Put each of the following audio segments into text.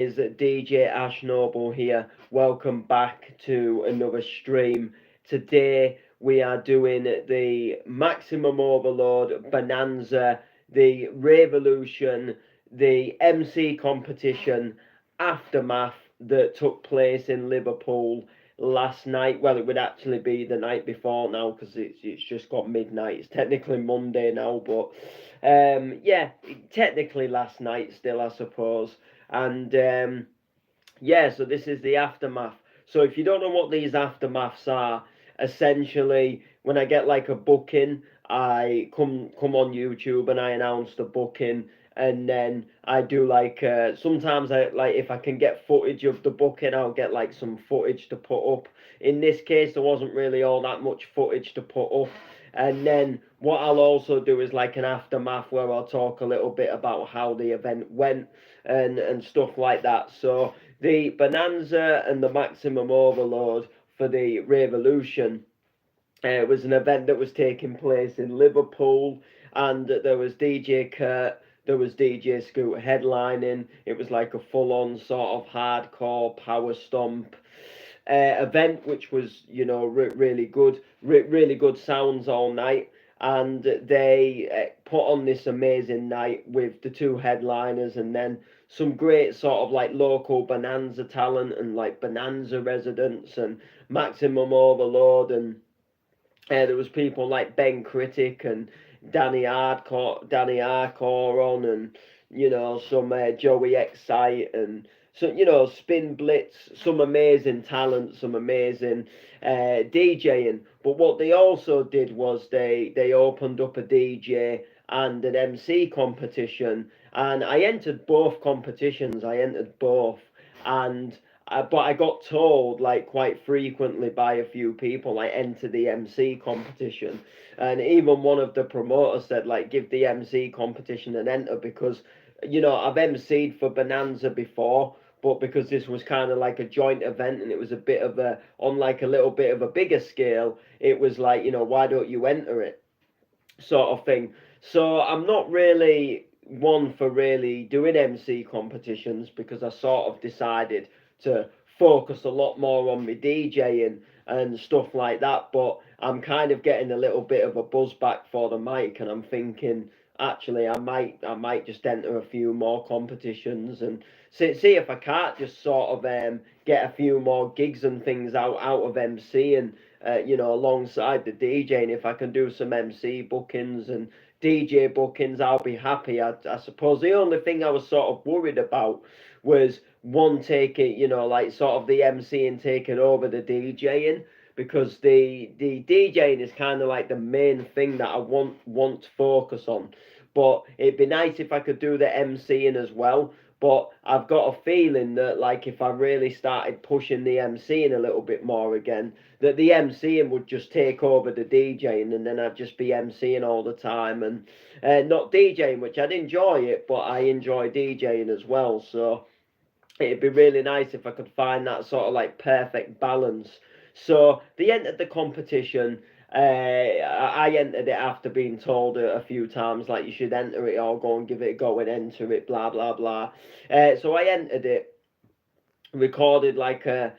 Is DJ Ash Noble here. Welcome back to another stream. Today we are doing the Maximum Overload Bonanza, the Revolution, the MC competition aftermath that took place in Liverpool last night. Well, it would actually be the night before now because it's just got midnight. It's technically Monday now, but yeah, technically last night still, I suppose. And yeah, so this is the aftermath. So if you don't know what these aftermaths are, essentially when I get like a booking, I come on YouTube and I announce the booking, and then I do like sometimes I like if I can get footage of the booking, I'll get like some footage to put up. In this case, there wasn't really all that much footage to put up. And then what I'll also do is like an aftermath where I'll talk a little bit about how the event went and stuff like that. So the Bonanza and the Maximum Overload for the Revolution was an event that was taking place in Liverpool, and there was DJ Kurt, there was DJ Scoot headlining. It was like a full-on sort of hardcore power stomp event, which was really good, really good sounds all night. And they put on this amazing night with the two headliners, and then some great sort of like local Bonanza talent and like Bonanza residents and Maximum Overload, and there was people like Ben Critic and Danny Hardcore on, and some Joey Excite, and so Spin Blitz, some amazing talent, some amazing DJing. But what they also did was they opened up a DJ and an MC competition, and I entered both competitions. I entered both, and but I got told like quite frequently by a few people like enter the MC competition, and even one of the promoters said like give the MC competition an enter because I've MC'd for Bonanza before, but because this was kind of like a joint event and it was a bit of a on like a little bit of a bigger scale, it was like why don't you enter it sort of thing. So I'm not really one for really doing MC competitions because I sort of decided to focus a lot more on my DJing and stuff like that. But I'm kind of getting a little bit of a buzz back for the mic, and I'm thinking actually I might just enter a few more competitions and see if I can't just sort of get a few more gigs and things out of MC, and alongside the DJing, if I can do some MC bookings and DJ bookings, I'll be happy. I suppose the only thing I was sort of worried about was one taking, like sort of the MC and taking over the DJing, because the DJing is kind of like the main thing that I want to focus on. But it'd be nice if I could do the MCing as well. But I've got a feeling that like if I really started pushing the MCing a little bit more again, that the MCing would just take over the DJing, and then I'd just be MCing all the time and not DJing, which I'd enjoy it, but I enjoy DJing as well. So it'd be really nice if I could find that sort of like perfect balance. So they entered the competition. I entered it after being told a few times like you should enter it or go and give it a go and enter it, blah blah blah. So I entered it, recorded like a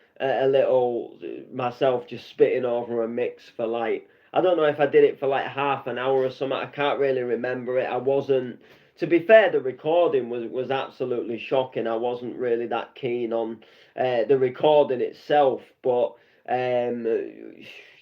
little myself just spitting over a mix for like I don't know if I did it for like half an hour or something. I can't really remember it. I wasn't. To be fair, the recording was absolutely shocking. I wasn't really that keen on the recording itself, but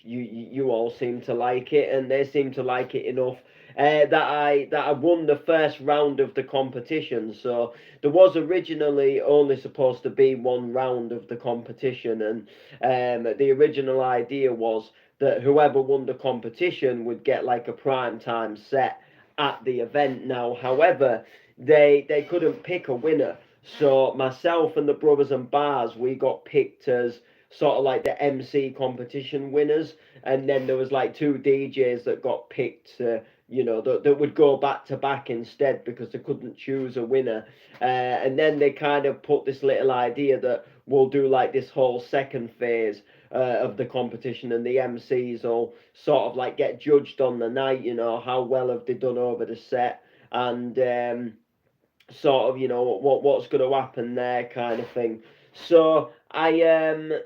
you all seem to like it, and they seem to like it enough that I won the first round of the competition. So there was originally only supposed to be one round of the competition, and the original idea was that whoever won the competition would get like a prime time set at the event. Now, however, they couldn't pick a winner, so myself and the Brothers and Bars, we got picked as sort of like the MC competition winners, and then there was like two DJs that got picked. That would go back to back instead because they couldn't choose a winner. And then they kind of put this little idea that we'll do like this whole second phase of the competition, and the MCs will sort of like get judged on the night, how well have they done over the set, and sort of, what's going to happen there, kind of thing. So I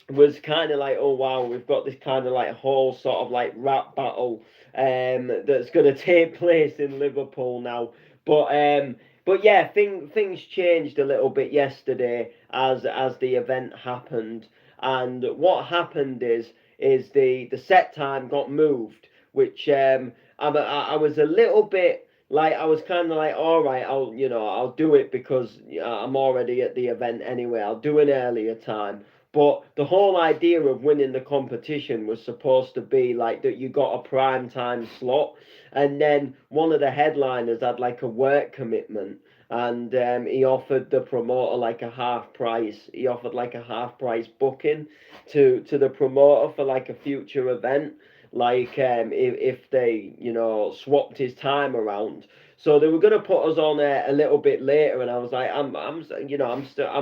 was kind of like, oh wow, we've got this kind of like whole sort of like rap battle that's going to take place in Liverpool now. But but yeah, things changed a little bit yesterday as the event happened, and what happened is the set time got moved, which I was a little bit like, I was kind of like, all right, I'll do it because I'm already at the event anyway. I'll do an earlier time. But the whole idea of winning the competition was supposed to be like that you got a prime time slot, and then one of the headliners had like a work commitment, and he offered the promoter like a half price. He offered like a half price booking to the promoter for like a future event, like if they swapped his time around. So they were going to put us on a little bit later, and I was like, I'm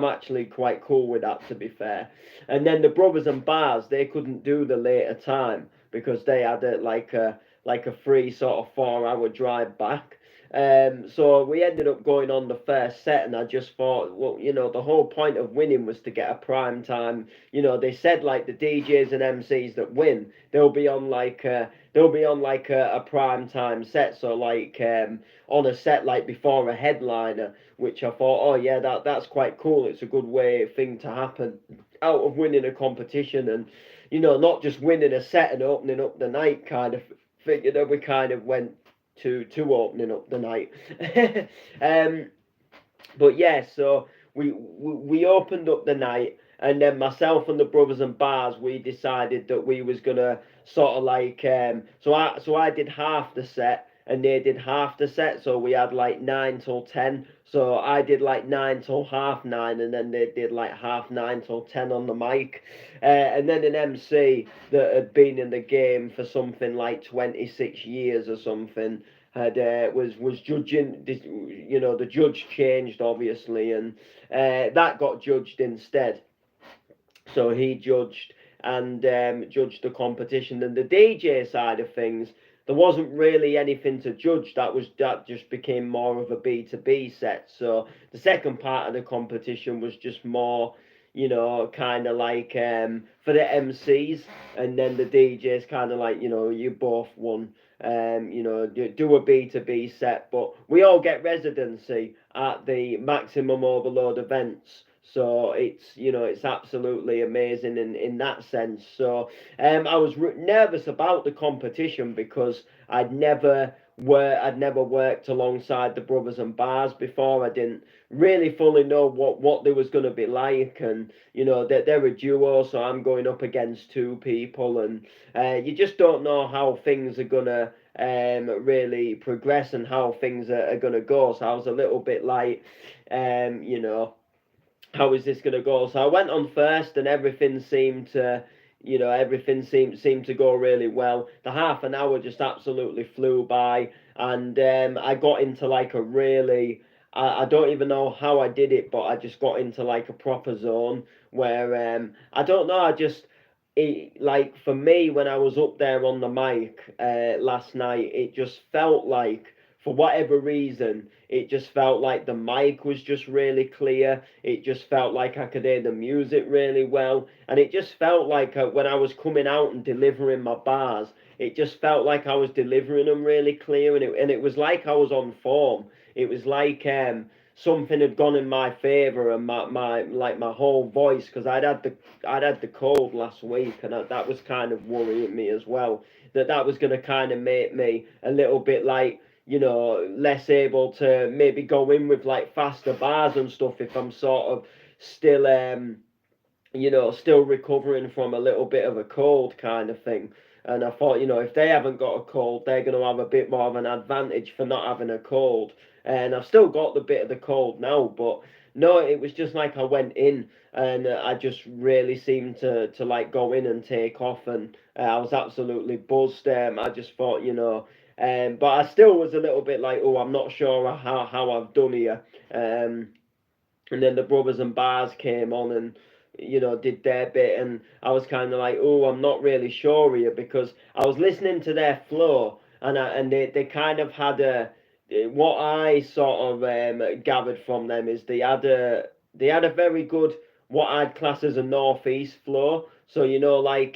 actually quite cool with that, to be fair. And then the brothers and bars, they couldn't do the later time because they had like a free sort of 4 hour drive back. So we ended up going on the first set, and I just thought, well, the whole point of winning was to get a prime time. They said like the DJs and MCs that win, they'll be on like a prime time set. So like on a set like before a headliner, which I thought, oh yeah, that's quite cool. It's a good way thing to happen out of winning a competition, and not just winning a set and opening up the night kind of figure that we kind of went to opening up the night. um, but yeah, so we opened up the night, and then myself and the brothers and bars, we decided that we was gonna sort of like so I did half the set and they did half the set, so we had like 9 till 10. So I did like 9 till half 9, and then they did like half 9 till 10 on the mic, and then an MC that had been in the game for something like 26 years or something had was judging this. The judge changed obviously, and that got judged instead. So he judged and judged the competition. And the DJ side of things, there wasn't really anything to judge. That just became more of a B2B set. So the second part of the competition was just more, kind of like for the MCs, and then the DJs kind of like, you both won. Do a B2B set, but we all get residency at the Maximum Overload events. So it's absolutely amazing in that sense. So I was nervous about the competition because I'd never worked alongside the brothers and bars before. I didn't really fully know what they was going to be like, and that they're a duo, so I'm going up against two people, and you just don't know how things are gonna really progress and how things are gonna go. So I was a little bit like, um, you know how is this going to go? So I went on first, and everything seemed to go really well. The half an hour just absolutely flew by, and I got into like a really, I don't even know how I did it, but I just got into like a proper zone where I don't know, like for me when I was up there on the mic last night, it just felt like, for whatever reason, it just felt like the mic was just really clear. It just felt like I could hear the music really well, and it just felt like when I was coming out and delivering my bars, it just felt like I was delivering them really clear, and it was like I was on form. It was like something had gone in my favor, and my whole voice, because I'd had the cold last week, and that was kind of worrying me as well. That was going to kind of make me a little bit like, less able to maybe go in with like faster bars and stuff if I'm sort of still still recovering from a little bit of a cold kind of thing. And I thought, if they haven't got a cold, they're going to have a bit more of an advantage for not having a cold. And I've still got the bit of the cold now, but no, it was just like I went in, and I just really seemed to like go in and take off, and I was absolutely buzzed. I just thought, but I still was a little bit like, oh, I'm not sure how I've done here. And then the brothers and bars came on and did their bit, and I was kind of like, oh, I'm not really sure here, because I was listening to their flow, and they kind of had what I sort of gathered from them is they had a very good, what I'd class as a northeast flow. So like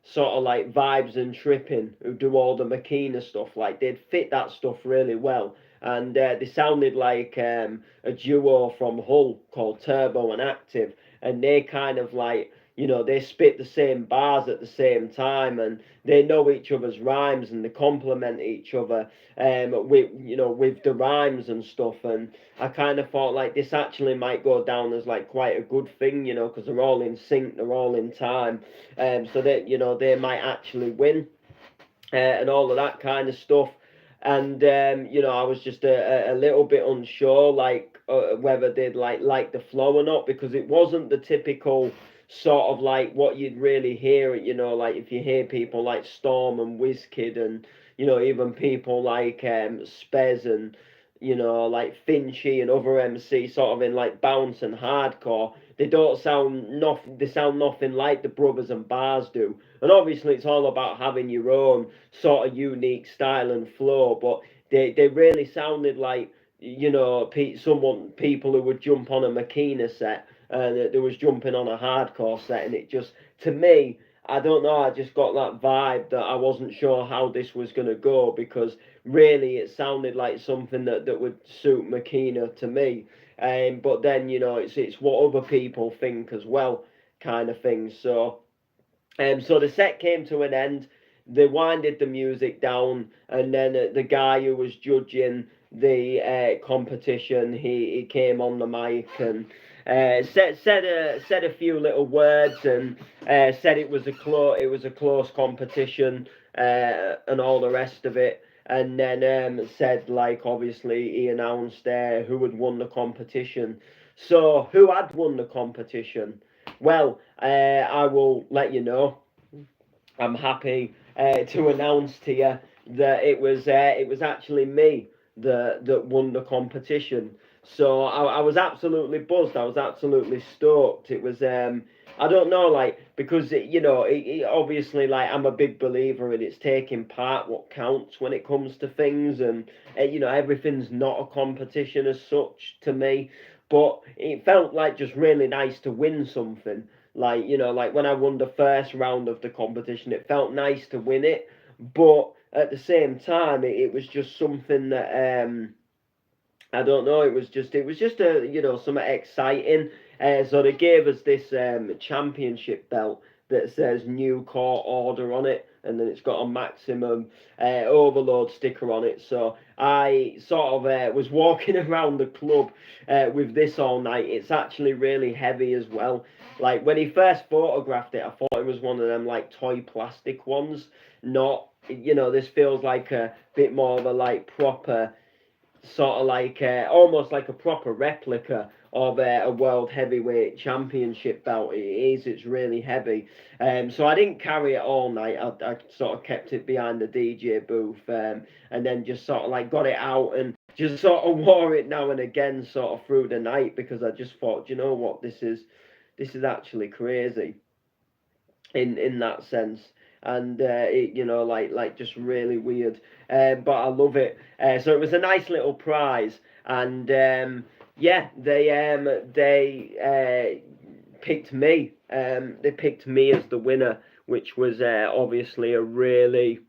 sort of like Vibes and Tripping, who do all the Makina stuff. Like they'd fit that stuff really well, and they sounded like a duo from Hull called Turbo and Active, and they kind of like. They spit the same bars at the same time, and they know each other's rhymes, and they complement each other with the rhymes and stuff. And I kind of thought like this actually might go down as like quite a good thing, because they're all in sync, they're all in time, so that they might actually win, and all of that kind of stuff. And I was just a little bit unsure, like whether they'd like the flow or not, because it wasn't the typical sort of like what you'd really hear. Like if you hear people like Storm and Wizkid, and even people like Spez and like Finchy and other MC sort of in like bounce and hardcore. They don't sound nothing. They sound nothing like the Brothers and Bars do. And obviously, it's all about having your own sort of unique style and flow. But they really sounded like people who would jump on a Makina set, and they was jumping on a hardcore set, and it just, to me, I don't know, I just got that vibe that I wasn't sure how this was going to go, because really it sounded like something that would suit Makina to me. But then it's what other people think as well, kind of thing. So the set came to an end. They winded the music down, and then the guy who was judging the competition, he came on the mic and said a few little words, and said it was a close competition, and all the rest of it. And then said, like, obviously he announced who had won the competition. So who had won the competition? Well, I will let you know. I'm happy to announce to you that it was actually me that won the competition. So I was absolutely buzzed. I was absolutely stoked. It was I don't know, like, because obviously, like, I'm a big believer in it's taking part what counts when it comes to things, and everything's not a competition as such to me. But it felt like just really nice to win something. Like, like when I won the first round of the competition, it felt nice to win it. But at the same time, it was just something that I don't know. It was just a something exciting. So they gave us this championship belt that says New Court Order on it, and then it's got a maximum overload sticker on it. So I sort of was walking around the club with this all night. It's actually really heavy as well. Like when he first photographed it, I thought it was one of them like toy plastic ones. Not, this feels like a bit more of a like proper sort of like almost like a proper replica of a world heavyweight championship belt. It is. It's really heavy. So I didn't carry it all night. I sort of kept it behind the DJ booth, and then just sort of like got it out and just sort of wore it now and again, sort of through the night, because I just thought, you know what, this is actually crazy in that sense. And it, like just really weird, but I love it. So it was a nice little prize, and yeah, they picked me. They picked me as the winner, which was obviously a really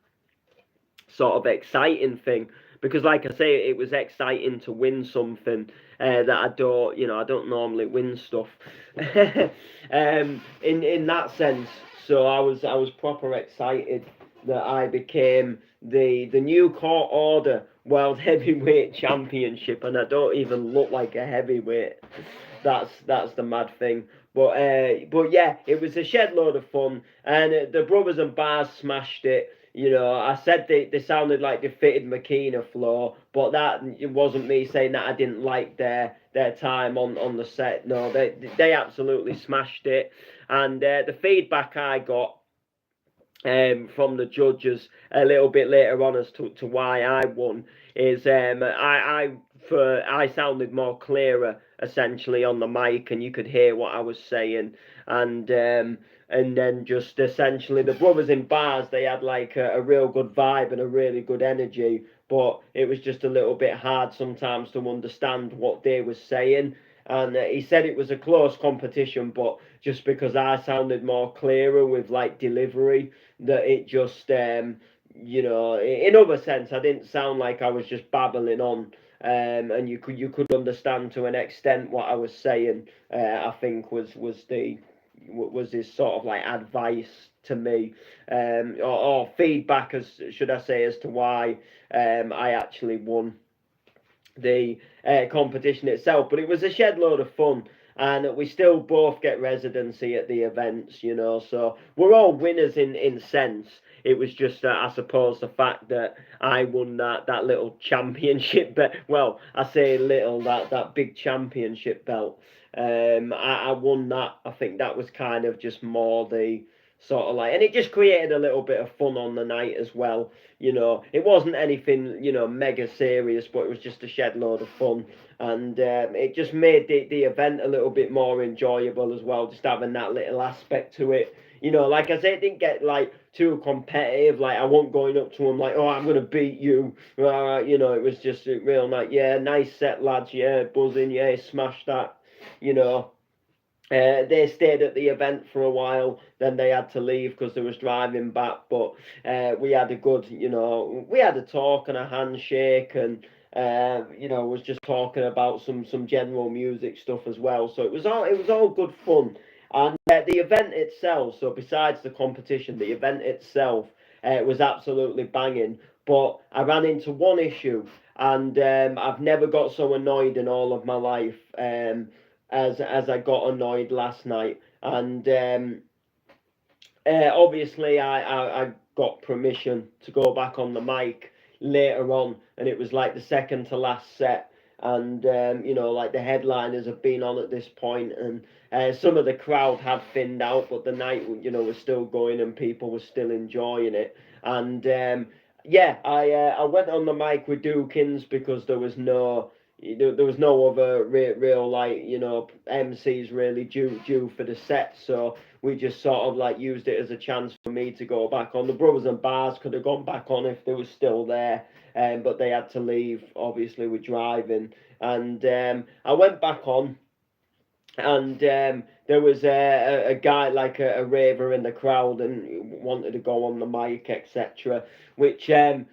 sort of exciting thing, because like I say, it was exciting to win something that I don't normally win stuff in that sense. So I was proper excited that I became the new court order world heavyweight championship, and I don't even look like a heavyweight. That's the mad thing. But yeah, it was a shed load of fun, and the Brothers and Bars smashed it. I said they sounded like they fitted Makina floor, but that it wasn't me saying that I didn't like their time on the set. No, they absolutely smashed it, and the feedback I got from the judges a little bit later on as to why I won is I sounded more clearer essentially on the mic, and you could hear what I was saying, and then just essentially the Brothers in Bars, they had like a real good vibe and a really good energy, but it was just a little bit hard sometimes to understand what they were saying. And he said it was a close competition, but just because I sounded more clearer with like delivery, that it just in other sense, I didn't sound like I was just babbling on. And you could understand to an extent what I was saying. I think was his sort of like advice to me, or feedback, as should I say, as to why I actually won the competition itself. But it was a shed load of fun, and we still both get residency at the events, so we're all winners in sense. It was just, I suppose, the fact that I won that little championship bet. Well, I say little, that big championship belt. I won that. I think that was kind of just more the sort of like, and it just created a little bit of fun on the night as well. It wasn't anything, mega serious, but it was just a shed load of fun. And it just made the event a little bit more enjoyable as well, just having that little aspect to it. Like I said, it didn't get like too competitive. Like I wasn't going up to him like, oh, I'm gonna beat you. It was just a real like, yeah, nice set, lads. Yeah, buzzing. Yeah, smash that. You know, they stayed at the event for a while, then they had to leave because they was driving back. But we had a good, we had a talk and a handshake, and was just talking about some general music stuff as well. So it was all good fun. And the event itself, so besides the competition, the event itself was absolutely banging. But I ran into one issue, and I've never got so annoyed in all of my life. As I got annoyed last night. And obviously, I got permission to go back on the mic later on, and it was like the second to last set. And like the headliners have been on at this point, and some of the crowd had thinned out, but the night, was still going, and people were still enjoying it. And yeah, I went on the mic with Dukins because there was no other real like MCs really due for the set, so we just sort of like used it as a chance for me to go back on. The Brothers and Bars could have gone back on if they were still there, but they had to leave. Obviously, with driving, and I went back on, and there was a guy like a raver in the crowd and wanted to go on the mic, etc. Which I'm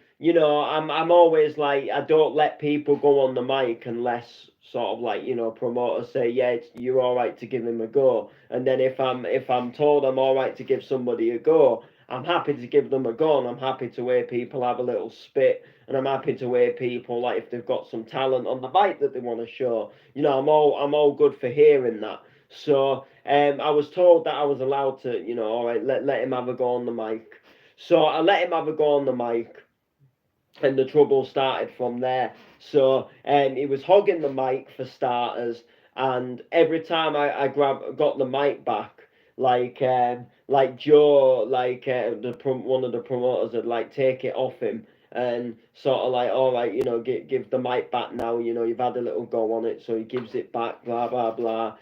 always like, I don't let people go on the mic unless sort of like promoters say, yeah, you're all right to give him a go. And then if I'm told I'm all right to give somebody a go, I'm happy to give them a go, and I'm happy to hear people have a little spit, and I'm happy to hear people, like, if they've got some talent on the mic that they want to show. I'm all good for hearing that. So I was told that I was allowed to, all right, let him have a go on the mic. So I let him have a go on the mic, and the trouble started from there. So he was hogging the mic for starters, and every time I got the mic back, like Joe, like one of the promoters would like take it off him and sort of like, all right, give the mic back now. You've had a little go on it, so he gives it back. Blah blah blah.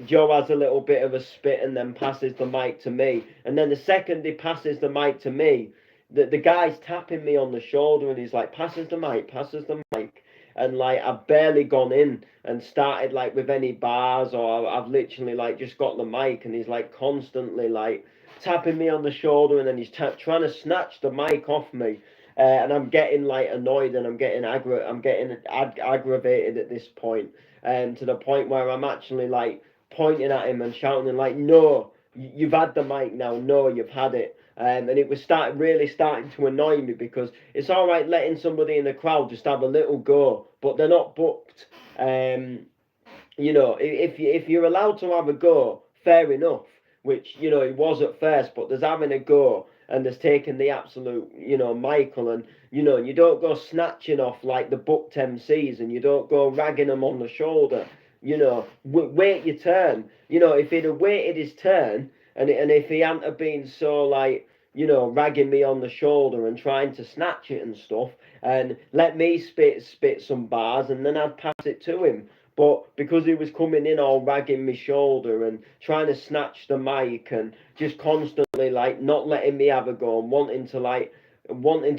Joe has a little bit of a spit and then passes the mic to me, and then the second he passes the mic to me, the guy's tapping me on the shoulder, and he's like, passes the mic, passes the mic. And like, I've barely gone in and started like with any bars, or I've literally like just got the mic, and he's like constantly like tapping me on the shoulder, and then he's trying to snatch the mic off me. And I'm getting like annoyed, and I'm getting aggravated at this point, to the point where I'm actually like pointing at him and shouting like, no, you've had the mic now, no, you've had it. And it was really starting to annoy me, because it's all right letting somebody in the crowd just have a little go, but they're not booked. If you're allowed to have a go, fair enough. Which it was at first, but there's having a go, and there's taking the absolute Michael, and you don't go snatching off like the booked MCs, and you don't go ragging them on the shoulder. Wait your turn. If he'd have waited his turn, and if he hadn't have been so like ragging me on the shoulder and trying to snatch it and stuff, and let me spit some bars, and then I'd pass it to him. But because he was coming in all ragging my shoulder and trying to snatch the mic, and just constantly like not letting me have a go, and wanting to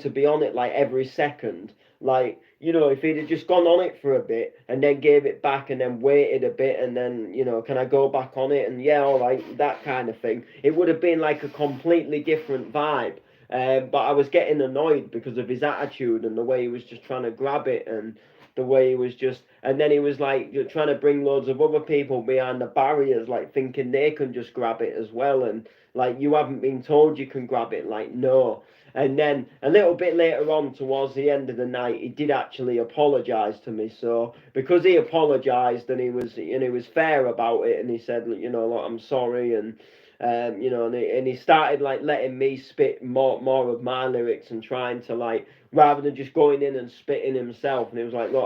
be on it like every second, Like, if he'd have just gone on it for a bit and then gave it back and then waited a bit and then, can I go back on it? And yeah, all right, that kind of thing. It would have been like a completely different vibe. But I was getting annoyed because of his attitude and the way he was just trying to grab it and the way he was just, and then he was like trying to bring loads of other people behind the barriers, like thinking they can just grab it as well. And like, you haven't been told you can grab it, like, no. And then a little bit later on, towards the end of the night, he did actually apologise to me. So because he apologised and he was fair about it, and he said, look, look, I'm sorry, and and he started like letting me spit more of my lyrics and trying to like rather than just going in and spitting himself. And he was like, look,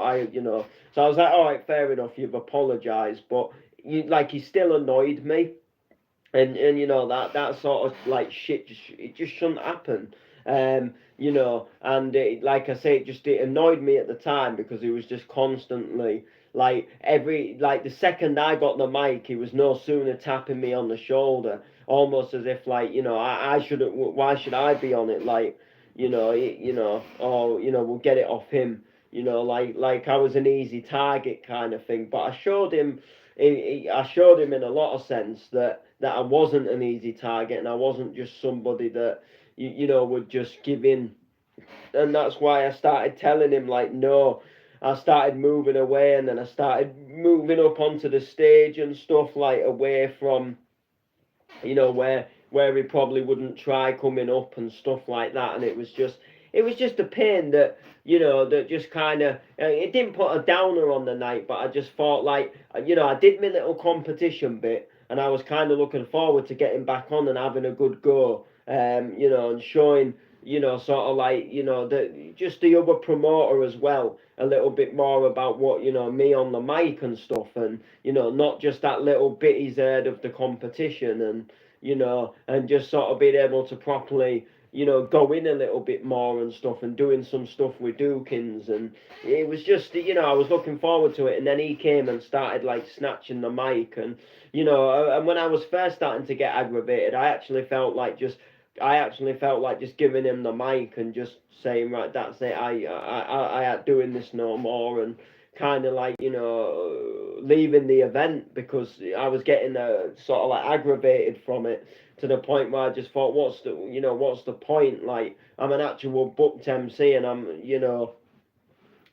so I was like, all right, fair enough, you've apologised, but he still annoyed me. And that sort of like shit it just shouldn't happen. And like I say, it annoyed me at the time because he was just constantly like the second I got the mic, he was no sooner tapping me on the shoulder, almost as if like, I shouldn't, why should I be on it, like, or we'll get it off him, like I was an easy target kind of thing. But I showed him in a lot of sense that I wasn't an easy target and I wasn't just somebody that would just give in. And that's why I started telling him like, no. I started moving away, and then I started moving up onto the stage and stuff, like away from where he probably wouldn't try coming up and stuff like that. And it was just a pain that that just kind of it didn't put a downer on the night, but I just thought like I did my little competition bit, and I was kind of looking forward to getting back on and having a good go, and showing sort of like the other promoter as well a little bit more about what me on the mic and stuff, and not just that little bit he's heard of the competition, and just sort of being able to properly go in a little bit more and stuff, and doing some stuff with Dukins. And it was just I was looking forward to it. And then he came and started like snatching the mic, and when I was first starting to get aggravated, I actually felt like just giving him the mic and just saying, right, that's it, I ain't doing this no more, and kind of like leaving the event because I was getting sort of like aggravated from it, to the point where I just thought, what's the point? Like, I'm an actual booked MC, and I'm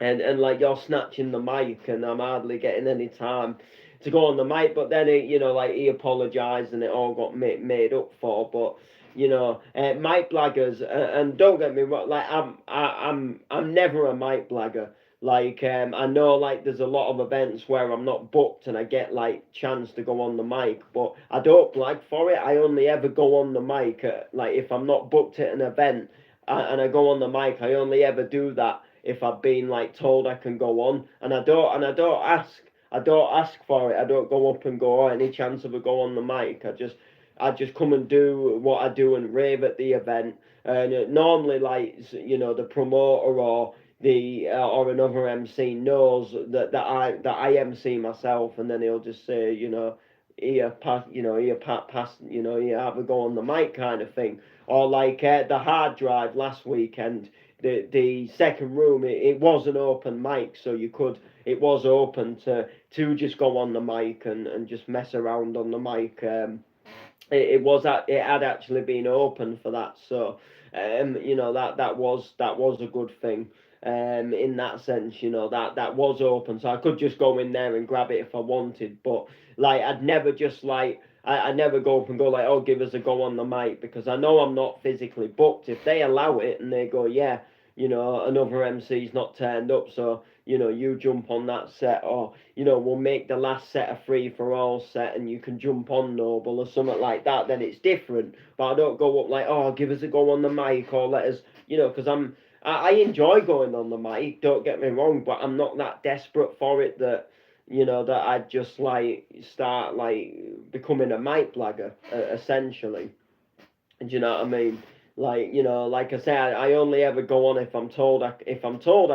and like, you're snatching the mic and I'm hardly getting any time to go on the mic. But then he apologized and it all got made up for. But mic blaggers, and don't get me wrong, like I'm never a mic blagger. Like, I know like there's a lot of events where I'm not booked and I get like chance to go on the mic, but I don't blag for it. I only ever go on the mic like if I'm not booked at an event, and I go on the mic, I only ever do that if I've been like told I can go on, and I don't ask for it. I don't go up and go, oh, any chance of a go on the mic. I just come and do what I do and rave at the event. And normally, like the promoter or another MC knows that I MC myself, and then he'll just say, here, pass, pass, here, have a go on the mic kind of thing. Or like the hard drive last weekend, the second room, it was an open mic, so it was open to just go on the mic and just mess around on the mic. It had actually been open for that, so that was a good thing. In that sense, that was open, so I could just go in there and grab it if I wanted. But like, I'd never just like I never go up and go like, oh, give us a go on the mic, because I know I'm not physically booked. If they allow it and they go, yeah, another MC's not turned up, so you jump on that set, or we'll make the last set a free for all set and you can jump on Noble or something like that, then it's different. But I don't go up like, oh, give us a go on the mic, or let us, because I enjoy going on the mic, don't get me wrong, but I'm not that desperate for it that that I'd just like start like becoming a mic blagger, essentially. Do you know what I mean? Like, like I say, I only ever go on if I'm told I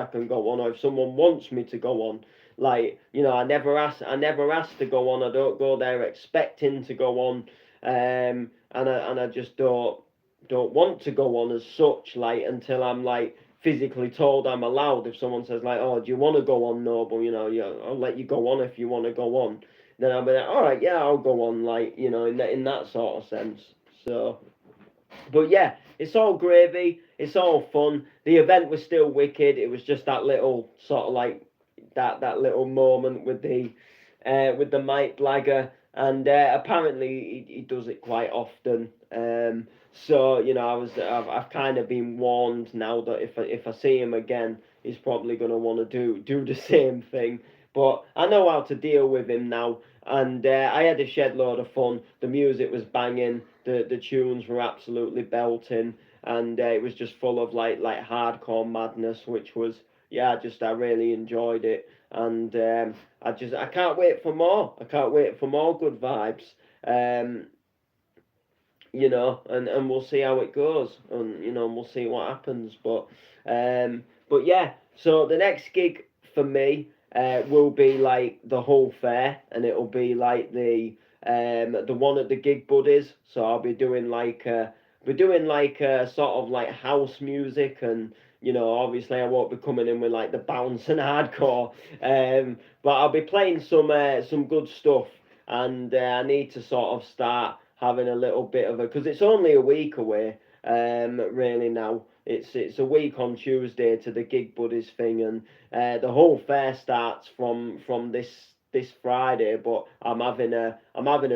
can go on, or if someone wants me to go on. Like, I never ask to go on. I don't go there expecting to go on, and I just don't want to go on as such, like, until I'm like physically told I'm allowed. If someone says like, "Oh, do you want to go on, Noble? Yeah, I'll let you go on if you want to go on." Then I'll be like, "All right, yeah, I'll go on." Like, in that sort of sense. So, but yeah, it's all gravy. It's all fun. The event was still wicked. It was just that little sort of like that little moment with the Mike Blagger, and apparently he does it quite often. So I've kind of been warned now that if I see him again, he's probably going to want to do the same thing. But I know how to deal with him now, and I had a shed load of fun. The music was banging, the tunes were absolutely belting, and it was just full of like hardcore madness, which was yeah, I really enjoyed it, and I can't wait for more. I can't wait for more good vibes. Um, and we'll see how it goes, and we'll see what happens. But yeah, so the next gig for me will be like the whole fair, and it'll be like the one at the Gig Buddies. So I'll be doing sort of like house music, and obviously I won't be coming in with like the bounce and hardcore, but I'll be playing some good stuff, and I need to sort of start having a little bit of a, because it's only a week away, really now. It's a week on Tuesday to the Gig Buddies thing, and the whole fair starts from this Friday. But I'm having a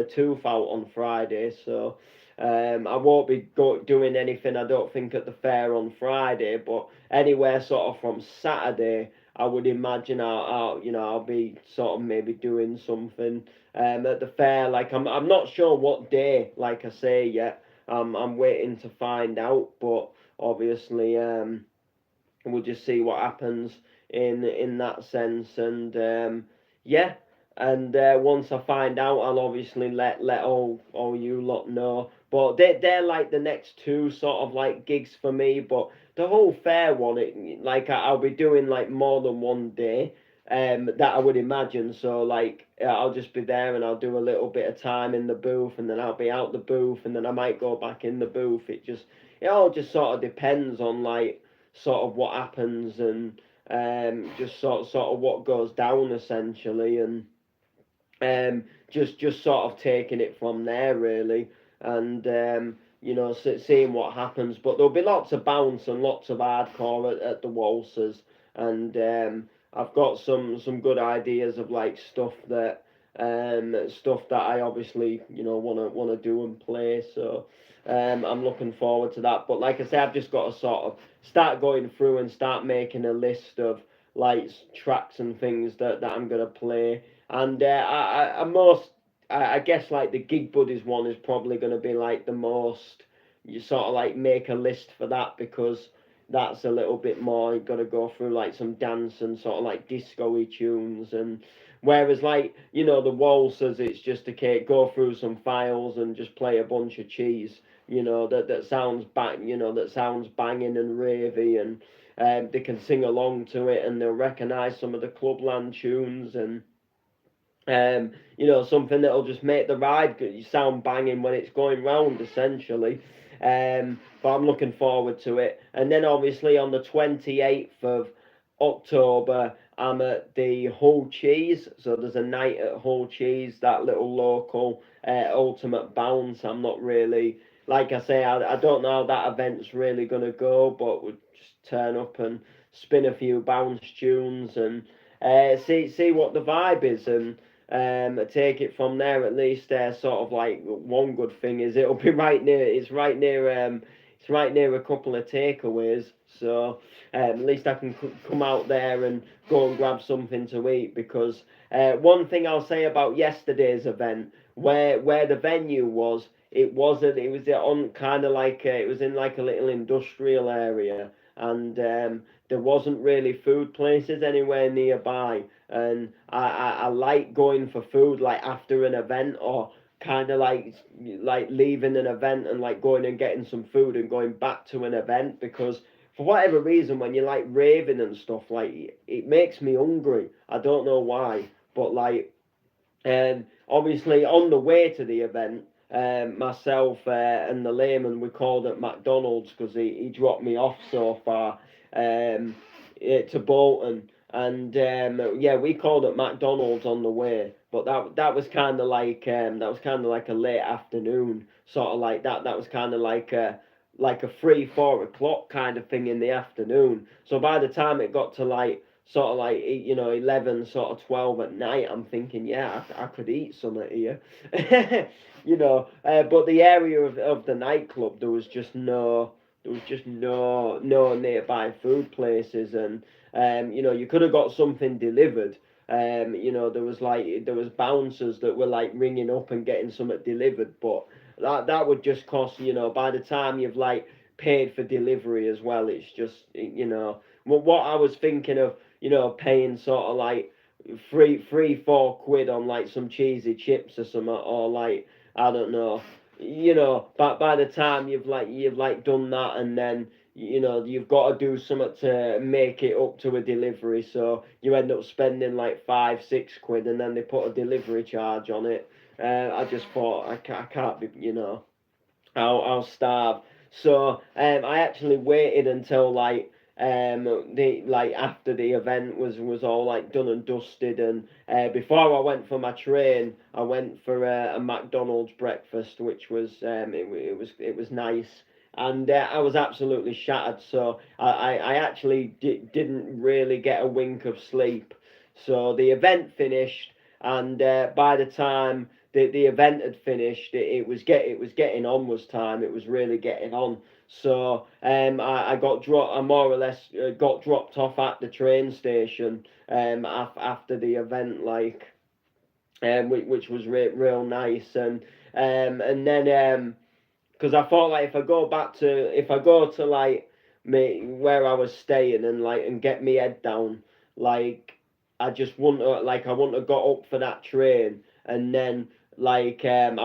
tooth out on Friday, so I won't be doing anything. I don't think at the fair on Friday, but anywhere sort of from Saturday, I would imagine I'll be sort of maybe doing something at the fair. Like I'm not sure what day, like I say yet. I'm waiting to find out, but obviously we'll just see what happens in that sense, and yeah. And once I find out, I'll obviously let all you lot know. But they're like the next two sort of like gigs for me. But the whole fair one, I'll be doing like more than one day, that I would imagine. So like I'll just be there and I'll do a little bit of time in the booth, and then I'll be out the booth, and then I might go back in the booth. It all just sort of depends on like sort of what happens, and just sort of what goes down essentially, and just sort of taking it from there really, and seeing what happens. But there'll be lots of bounce and lots of hardcore at the waltzers, and I've got some good ideas of like stuff that I obviously wanna do and play. So I'm looking forward to that. But like I say, I've just got to sort of start going through and start making a list of like tracks and things that I'm gonna play. And I guess like the Gig Buddies one is probably going to be like the most, you sort of like make a list for that, because that's a little bit more, you got to go through like some dance and sort of like disco-y tunes, and whereas like the waltzers, it's just a case go through some files and just play a bunch of cheese, that sounds that sounds banging and ravey, and they can sing along to it, and they'll recognize some of the clubland tunes, and something that'll just make the ride sound banging when it's going round, essentially. But I'm looking forward to it. And then obviously on the 28th of October, I'm at the Hull Cheese. So there's a night at Hull Cheese, that little local ultimate bounce. I'm not really, like I say, I don't know how that event's really going to go, but we'll just turn up and spin a few bounce tunes, and see what the vibe is, and take it from there. At least sort of like one good thing is it'll be right near. It's right near a couple of takeaways, so at least I can come out there and go and grab something to eat. Because one thing I'll say about yesterday's event, where the venue was, it was on kind of like it was in like a little industrial area, and there wasn't really food places anywhere nearby, and I like going for food like after an event, or kind of like leaving an event and like going and getting some food and going back to an event, because for whatever reason when you like raving and stuff, like it makes me hungry. I don't know why, but like obviously on the way to the event, myself and the layman, we called at McDonald's because he dropped me off so far to Bolton. And yeah, we called at McDonald's on the way, but that was kind of like a late afternoon, sort of like that. That was kind of like a 3-4 o'clock kind of thing in the afternoon. So by the time it got to like sort of like 11 sort of 12 at night, I'm thinking, yeah, I could eat something here. But the area of the nightclub, there was just no nearby food places. And you could have got something delivered. There was bouncers that were like ringing up and getting something delivered, but that would just cost, by the time you've like paid for delivery as well, it's just, what I was thinking of, paying sort of like 4 quid on like some cheesy chips or something, or like, I don't know, but by the time you've done that, and then you've got to do something to make it up to a delivery, so you end up spending like 5-6 quid, and then they put a delivery charge on it. I just thought I can't be, I'll starve. So I actually waited until the like after the event was all like done and dusted, and before I went for my train, I went for a McDonald's breakfast, which was it was nice. And I was absolutely shattered, so I actually didn't really get a wink of sleep. So the event finished, and by the time the event had finished, it was getting on was time. It was really getting on. So I I more or less got dropped off at the train station after the event, like which was real nice. And then because I thought like if I go to like me where I was staying and like and get me head down, like I wouldn't have got up for that train, and then I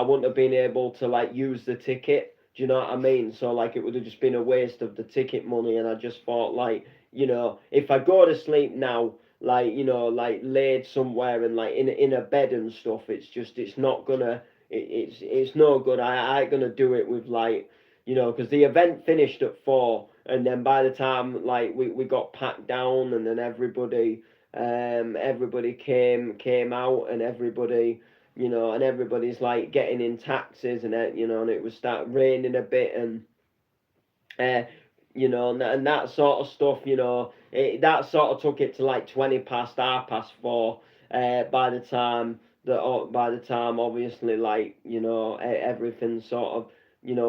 wouldn't have been able to like use the ticket. Do you know what I mean? So like it would have just been a waste of the ticket money, and I just thought like if I go to sleep now, like like laid somewhere and like in a bed and stuff, it's not gonna it's no good. I ain't gonna do it with like because the event finished at 4, and then by the time like we got packed down, and then everybody came out, and everybody and everybody's like getting in taxis, and and it was start raining a bit, and uh, and that sort of stuff, that sort of took it to like 20 past, 4:30, by the time obviously like everything sort of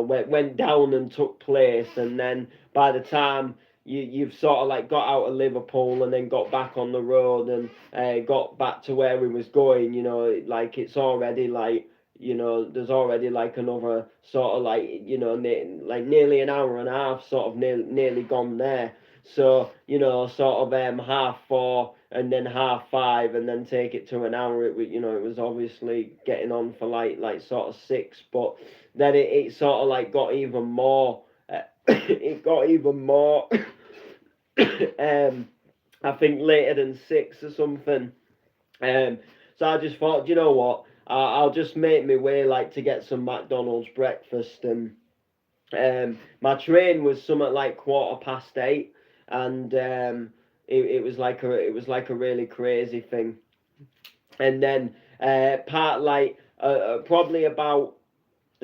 went down and took place, and then by the time you've sort of like got out of Liverpool and then got back on the road and got back to where we was going, like it's already like there's already like another sort of like like nearly an hour and a half sort of nearly gone there. So sort of 4:30 and then 5:30 and then take it to an hour. It was obviously getting on for like sort of 6, but then it sort of like got even more. It got even more. I think later than 6 or something. Um, so I just thought, you know what? I'll just make my way like to get some McDonald's breakfast, and my train was something like 8:15, and it was like a really crazy thing. And then probably about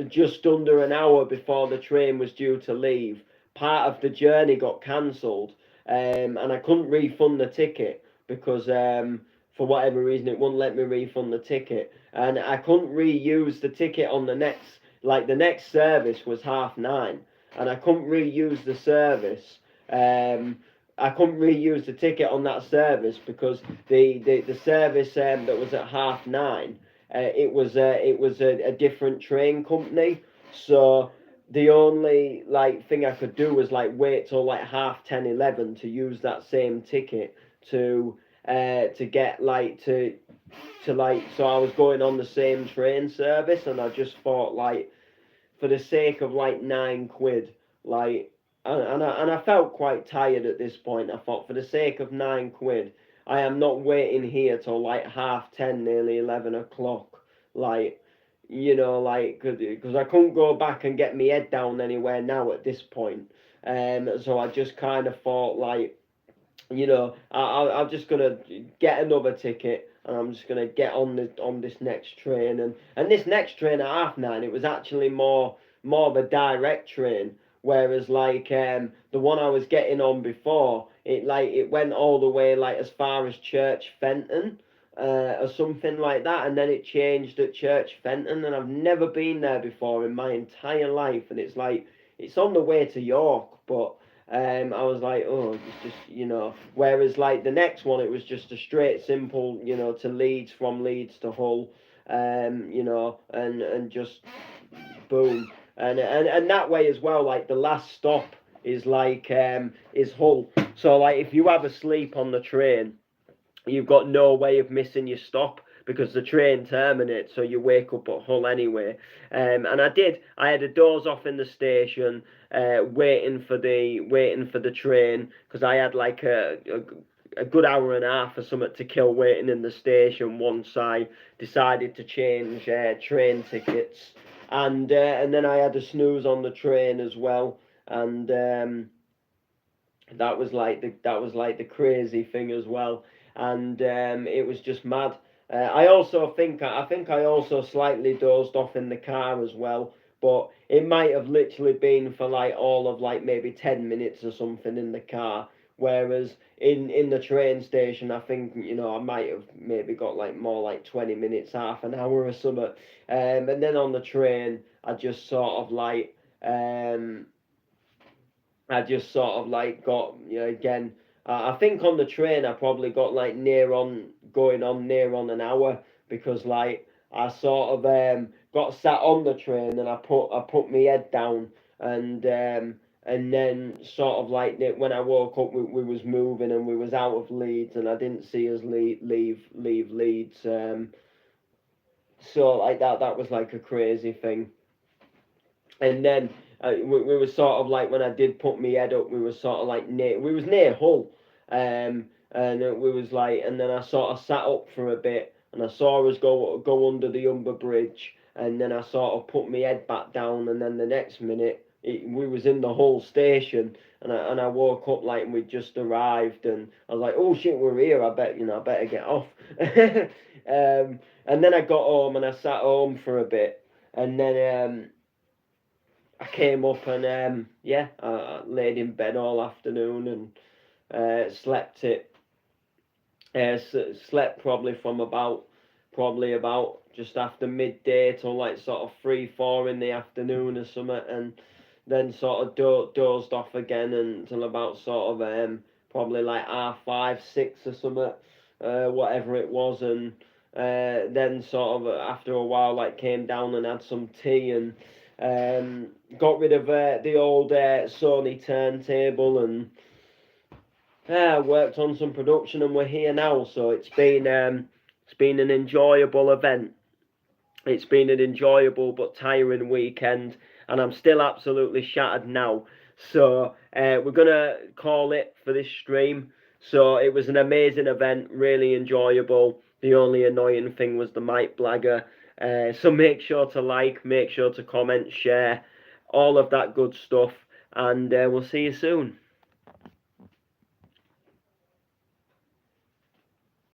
just under an hour before the train was due to leave, part of the journey got cancelled, and I couldn't refund the ticket because for whatever reason it wouldn't let me refund the ticket, and I couldn't reuse the ticket on the next service was 9:30, and I couldn't reuse the service. I couldn't reuse the ticket on that service because the service that was at 9:30, it was a different train company. So the only like thing I could do was like wait till like 10:30, 11 to use that same ticket to get to like so I was going on the same train service, and I just thought like for the sake of like 9 quid, like, and I felt quite tired at this point. I thought for the sake of 9 quid, I am not waiting here till like 10:30, nearly 11 o'clock. Like, you know, like, because I couldn't go back and get my head down anywhere now at this point. So I just kind of thought, like, you know, I'm just gonna get another ticket, and I'm just gonna get on this next train, and this next train at 9:30, it was actually more of a direct train, whereas like the one I was getting on before, it went all the way like as far as Church Fenton. Or something like that, and then it changed at Church Fenton, and I've never been there before in my entire life, and it's like it's on the way to York, but I was like, oh, it's just, you know. Whereas like the next one, it was just a straight, simple, you know, to Leeds, from Leeds to Hull, you know, and just boom, and that way as well. Like the last stop is like is Hull. So like if you have a sleep on the train, you've got no way of missing your stop because the train terminates, so you wake up at Hull anyway. And I did. I had a doze off in the station, waiting for the train because I had like a good hour and a half or something to kill waiting in the station once I decided to change train tickets, and then I had a snooze on the train as well, and that was like the crazy thing as well, and it was just mad. I think I also slightly dozed off in the car as well, but it might have literally been for like all of like maybe 10 minutes or something in the car. Whereas in the train station, I think, you know, I might have maybe got like more like 20 minutes, half an hour or something. And then on the train, I just sort of like I just sort of like got, you know, again, I think on the train I probably got like near on an hour, because like I sort of got sat on the train, and I put my head down, and then sort of like when I woke up, we was moving and we was out of Leeds, and I didn't see us leave Leeds. So like that was like a crazy thing. And then we were sort of like, when I did put my head up, we were sort of like we was near Hull, and we was like, and then I sort of sat up for a bit, and I saw us go under the Humber Bridge, and then I sort of put my head back down, and then the next minute we was in the Hull station, and I woke up like, and we just arrived, and I was like, oh shit, we're here. I better get off. And then I got home, and I sat home for a bit, and then I came up, and yeah, I laid in bed all afternoon, and slept it. Slept probably about just after midday till like sort of 3, 4 in the afternoon or something, and then sort of dozed off again until about sort of probably like 5, 6 or something, whatever it was, and then sort of after a while like came down and had some tea, and got rid of the old Sony turntable, and worked on some production, and we're here now. So it's been an enjoyable event. It's been an enjoyable but tiring weekend, and I'm still absolutely shattered now. So we're gonna call it for this stream. So it was an amazing event, really enjoyable. The only annoying thing was the mic blagger. So make sure to like, make sure to comment, share, all of that good stuff, and we'll see you soon.